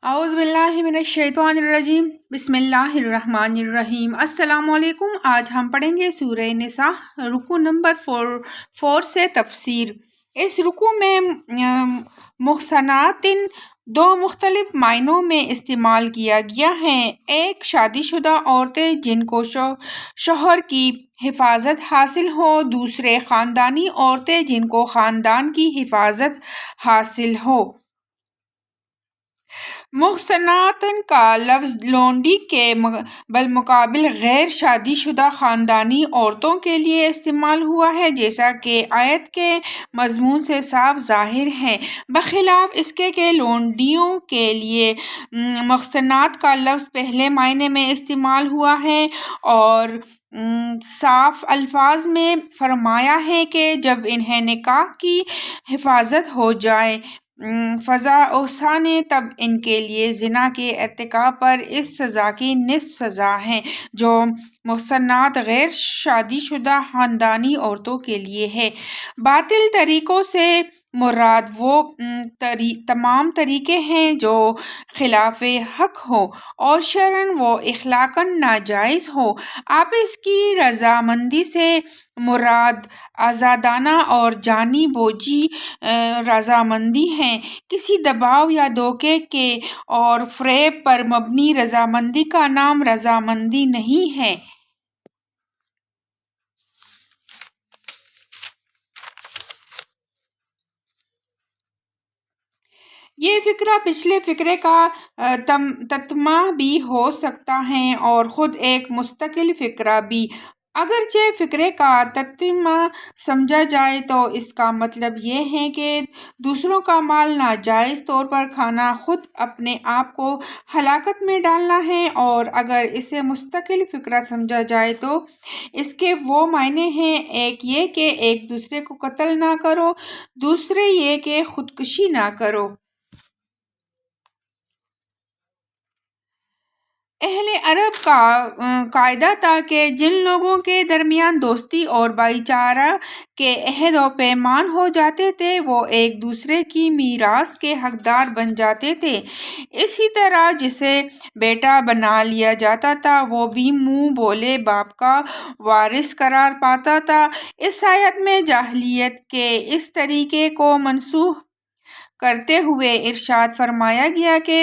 اعوذ باللہ من الشیطان الرجیم بسم اللہ الرحمن الرحیم۔ السلام علیکم۔ آج ہم پڑھیں گے سورہ نساء رکوع نمبر 4 سے تفسیر۔ اس رکوع میں محصنات دو مختلف معنوں میں استعمال کیا گیا ہے۔ ایک شادی شدہ عورتیں جن کو شوہر کی حفاظت حاصل ہو، دوسرے خاندانی عورتیں جن کو خاندان کی حفاظت حاصل ہو۔ محصنات کا لفظ لونڈی کے بالمقابل غیر شادی شدہ خاندانی عورتوں کے لیے استعمال ہوا ہے، جیسا کہ آیت کے مضمون سے صاف ظاہر ہے، بخلاف اس کے کہ لونڈیوں کے لیے محصنات کا لفظ پہلے معنی میں استعمال ہوا ہے اور صاف الفاظ میں فرمایا ہے کہ جب انہیں نکاح کی حفاظت ہو جائے فضا اوسانے تب ان کے لیے زنا کے ارتکاب پر اس سزا کی نصف سزا ہے جو محصنات غیر شادی شدہ خاندانی عورتوں کے لیے ہے۔ باطل طریقوں سے مراد وہ تمام طریقے ہیں جو خلاف حق ہو اور شرعاً وہ اخلاقاً ناجائز ہو۔ آپس کی رضامندی سے مراد آزادانہ اور جانی بوجھی رضامندی ہے۔ کسی دباؤ یا دھوکے کے اور فریب پر مبنی رضامندی کا نام رضامندی نہیں ہے۔ یہ فقرہ پچھلے فقرے کا تتمہ بھی ہو سکتا ہے اور خود ایک مستقل فقرہ بھی۔ اگرچہ فقرے کا تتمہ سمجھا جائے تو اس کا مطلب یہ ہے کہ دوسروں کا مال ناجائز طور پر کھانا خود اپنے آپ کو ہلاکت میں ڈالنا ہے، اور اگر اسے مستقل فقرہ سمجھا جائے تو اس کے وہ معنی ہیں، ایک یہ کہ ایک دوسرے کو قتل نہ کرو، دوسرے یہ کہ خودکشی نہ کرو۔ اہل عرب کا قاعدہ تھا کہ جن لوگوں کے درمیان دوستی اور بھائی چارہ کے عہد و پیمان ہو جاتے تھے وہ ایک دوسرے کی میراث کے حقدار بن جاتے تھے۔ اسی طرح جسے بیٹا بنا لیا جاتا تھا وہ بھی منہ بولے باپ کا وارث قرار پاتا تھا۔ اس آیت میں جاہلیت کے اس طریقے کو منسوخ کرتے ہوئے ارشاد فرمایا گیا کہ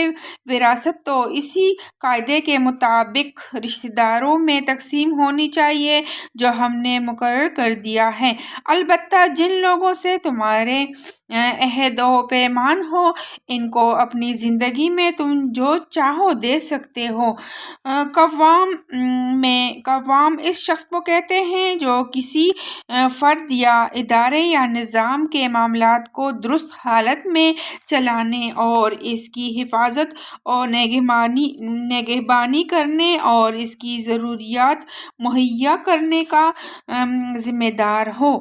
وراثت تو اسی قاعدے کے مطابق رشتہ داروں میں تقسیم ہونی چاہیے جو ہم نے مقرر کر دیا ہے، البتہ جن لوگوں سے تمہارے عہد و پیمان ہو ان کو اپنی زندگی میں تم جو چاہو دے سکتے ہو۔ قوام اس شخص کو کہتے ہیں جو کسی فرد یا ادارے یا نظام کے معاملات کو درست حالت میں چلانے اور اس کی حفاظت اور نگہبانی کرنے اور اس کی ضروریات مہیا کرنے کا ذمہ دار ہو۔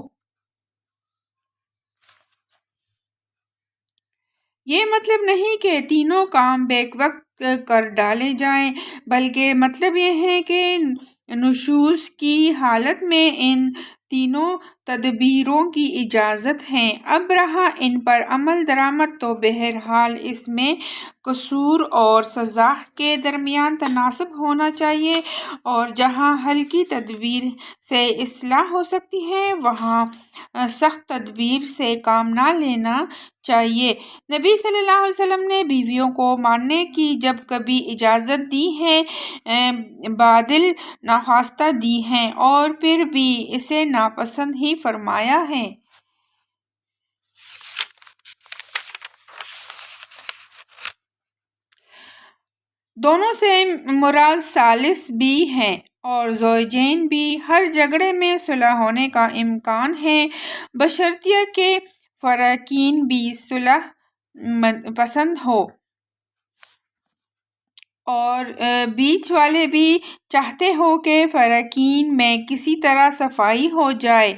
یہ مطلب نہیں کہ تینوں کام بیک وقت کر ڈالے جائیں، بلکہ مطلب یہ ہے کہ نشوز کی حالت میں ان تینوں تدبیروں کی اجازت ہے۔ اب رہا ان پر عمل درآمد تو بہرحال اس میں قصور اور سزا کے درمیان تناسب ہونا چاہیے، اور جہاں ہلکی تدبیر سے اصلاح ہو سکتی ہے وہاں سخت تدبیر سے کام نہ لینا چاہیے۔ نبی صلی اللہ علیہ وسلم نے بیویوں کو مارنے کی جب کبھی اجازت دی ہے بادل ناخواستہ دی ہے اور پھر بھی اسے ناپسند ہی فرمایا ہے۔ دونوں سے مراد ثالث بھی ہیں اور زوجین بھی۔ ہر جھگڑے میں صلح ہونے کا امکان ہے بشرطیہ کہ فریقین بھی صلح پسند ہوں اور بیچ والے بھی چاہتے ہوں کہ فریقین میں کسی طرح صفائی ہو جائے۔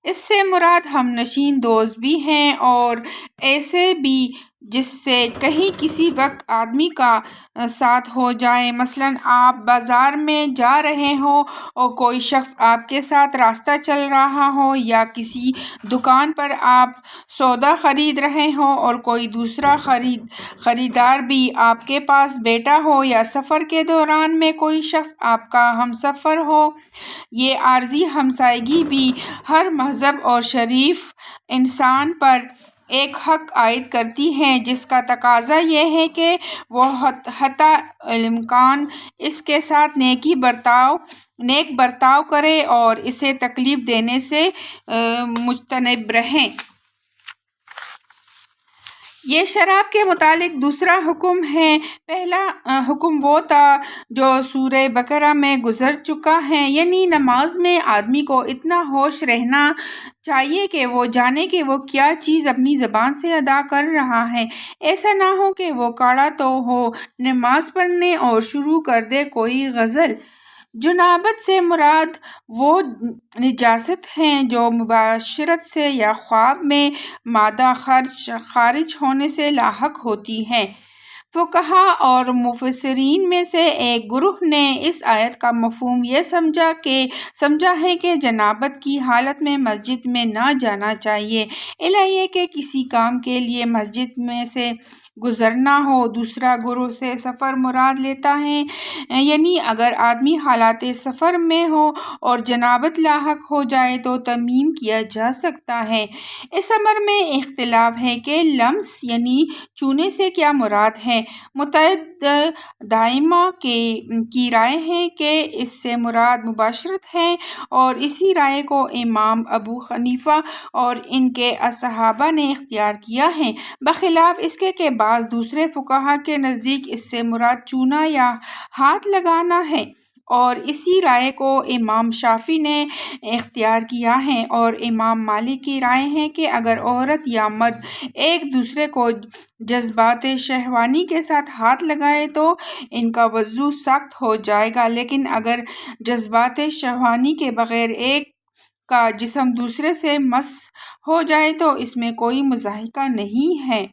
اس سے مراد ہم نشین دوست بھی ہیں اور ایسے بھی جس سے کہیں کسی وقت آدمی کا ساتھ ہو جائے۔ مثلاً آپ بازار میں جا رہے ہو اور کوئی شخص آپ کے ساتھ راستہ چل رہا ہو، یا کسی دکان پر آپ سودا خرید رہے ہو اور کوئی دوسرا خریدار بھی آپ کے پاس بیٹھا ہو، یا سفر کے دوران میں کوئی شخص آپ کا ہمسفر ہو۔ یہ عارضی ہمسائیگی بھی ہر مہذب اور شریف انسان پر ایک حق عائد کرتی ہے، جس کا تقاضا یہ ہے کہ وہ حتی الامکان اس کے ساتھ نیک برتاؤ کرے اور اسے تکلیف دینے سے مجتنب رہے۔ یہ شراب کے متعلق دوسرا حکم ہے۔ پہلا حکم وہ تھا جو سورہ بقرہ میں گزر چکا ہے، یعنی نماز میں آدمی کو اتنا ہوش رہنا چاہیے کہ وہ جانے کہ وہ کیا چیز اپنی زبان سے ادا کر رہا ہے۔ ایسا نہ ہو کہ وہ کھڑا تو ہو نماز پڑھنے اور شروع کر دے کوئی غزل۔ جنابت سے مراد وہ نجاست ہیں جو مباشرت سے یا خواب میں مادہ خارج ہونے سے لاحق ہوتی ہیں۔ فقہا اور مفسرین میں سے ایک گروہ نے اس آیت کا مفہوم یہ سمجھا ہے کہ جنابت کی حالت میں مسجد میں نہ جانا چاہیے، الا یہ کہ کسی کام کے لیے مسجد میں سے گزرنا ہو۔ دوسرا گروہ سے سفر مراد لیتا ہے، یعنی اگر آدمی حالات سفر میں ہو اور جنابت لاحق ہو جائے تو تیمم کیا جا سکتا ہے۔ اس امر میں اختلاف ہے کہ لمس یعنی چھونے سے کیا مراد ہے۔ متعدد دائمہ کی رائے ہے کہ اس سے مراد مباشرت ہے، اور اسی رائے کو امام ابو حنیفہ اور ان کے اصحابہ نے اختیار کیا ہے، بخلاف اس کے کہ بعض دوسرے فقہا کے نزدیک اس سے مراد چھونا یا ہاتھ لگانا ہے، اور اسی رائے کو امام شافعی نے اختیار کیا ہے۔ اور امام مالک کی رائے ہے کہ اگر عورت یا مرد ایک دوسرے کو جذبات شہوانی کے ساتھ ہاتھ لگائے تو ان کا وضو سخت ہو جائے گا، لیکن اگر جذبات شہوانی کے بغیر ایک کا جسم دوسرے سے مس ہو جائے تو اس میں کوئی مضحکہ نہیں ہے۔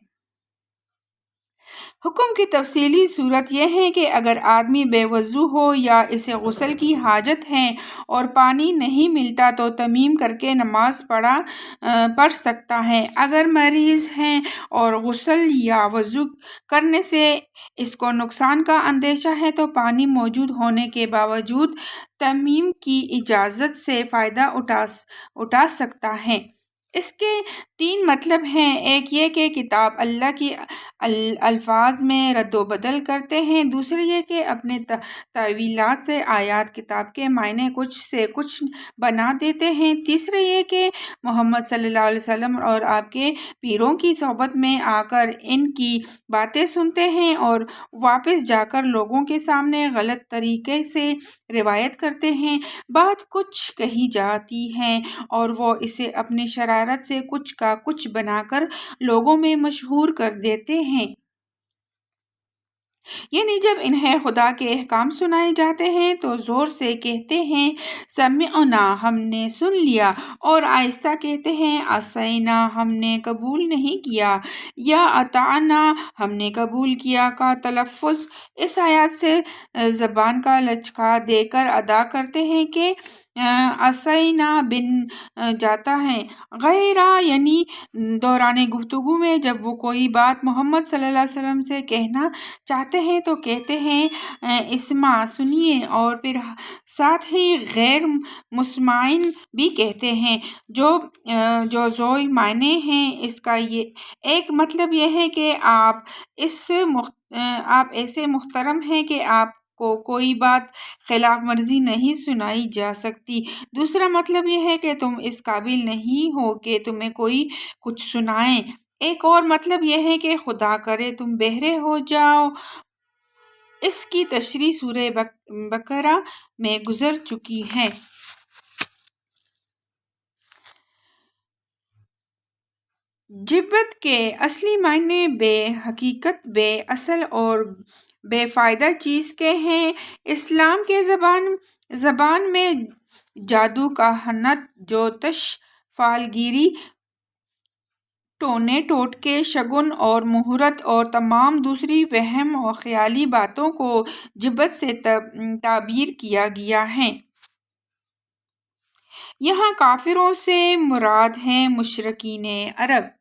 حکم کی تفصیلی صورت یہ ہے کہ اگر آدمی بے وضو ہو یا اسے غسل کی حاجت ہے اور پانی نہیں ملتا تو تیمم کر کے نماز پڑھ سکتا ہے۔ اگر مریض ہے اور غسل یا وضو کرنے سے اس کو نقصان کا اندیشہ ہے تو پانی موجود ہونے کے باوجود تیمم کی اجازت سے فائدہ اٹھا سکتا ہے۔ اس کے تین مطلب ہیں، ایک یہ کہ کتاب اللہ کی الفاظ میں رد و بدل کرتے ہیں، دوسرے یہ کہ اپنے تاویلات سے آیات کتاب کے معنی کچھ سے کچھ بنا دیتے ہیں، تیسرے یہ کہ محمد صلی اللہ علیہ وسلم اور آپ کے پیروں کی صحبت میں آ کر ان کی باتیں سنتے ہیں اور واپس جا کر لوگوں کے سامنے غلط طریقے سے روایت کرتے ہیں۔ بات کچھ کہی جاتی ہے اور وہ اسے اپنی شرارت سے کچھ کا کچھ بنا کر لوگوں میں مشہور کر دیتے ہیں۔ یعنی جب انہیں خدا کے احکام سنائے جاتے ہیں تو زور سے کہتے ہیں سمعنا، ہم نے سن لیا، اور آہستہ کہتے ہیں عصینا، ہم نے قبول نہیں کیا، یا اطعنا، ہم نے قبول کیا کا تلفظ اس آیات سے زبان کا لچکا دے کر ادا کرتے ہیں کہ عصینا بن جاتا ہے۔ غیرہ یعنی دوران گفتگو میں جب وہ کوئی بات محمد صلی اللہ علیہ وسلم سے کہنا چاہتے ہیں تو کہتے ہیں اسمع، سنیے، اور پھر ساتھ ہی غیر مسمعین بھی کہتے ہیں، جو ذوی معنی ہیں۔ اس کا ایک مطلب یہ ہے کہ آپ ایسے محترم ہیں کہ آپ کو کوئی بات خلاف ورزی نہیں سنائی جا سکتی، دوسرا مطلب یہ ہے کہ تم اس قابل نہیں ہو کہ تمہیں کوئی کچھ سنائے، ایک اور مطلب یہ ہے کہ خدا کرے تم بہرے ہو جاؤ۔ اس کی تشریح سورہ بقرہ میں گزر چکی ہے۔ جبت کے اصلی معنی بے حقیقت، بے اصل اور بے فائدہ چیز کے ہیں۔ اسلام کے زبان میں جادو، کہانت، جوتش، فال گیری، ٹونے ٹوٹکے، شگن اور مہورت اور تمام دوسری وہم و خیالی باتوں کو جبت سے تعبیر کیا گیا ہے۔ یہاں کافروں سے مراد ہیں مشرکین عرب۔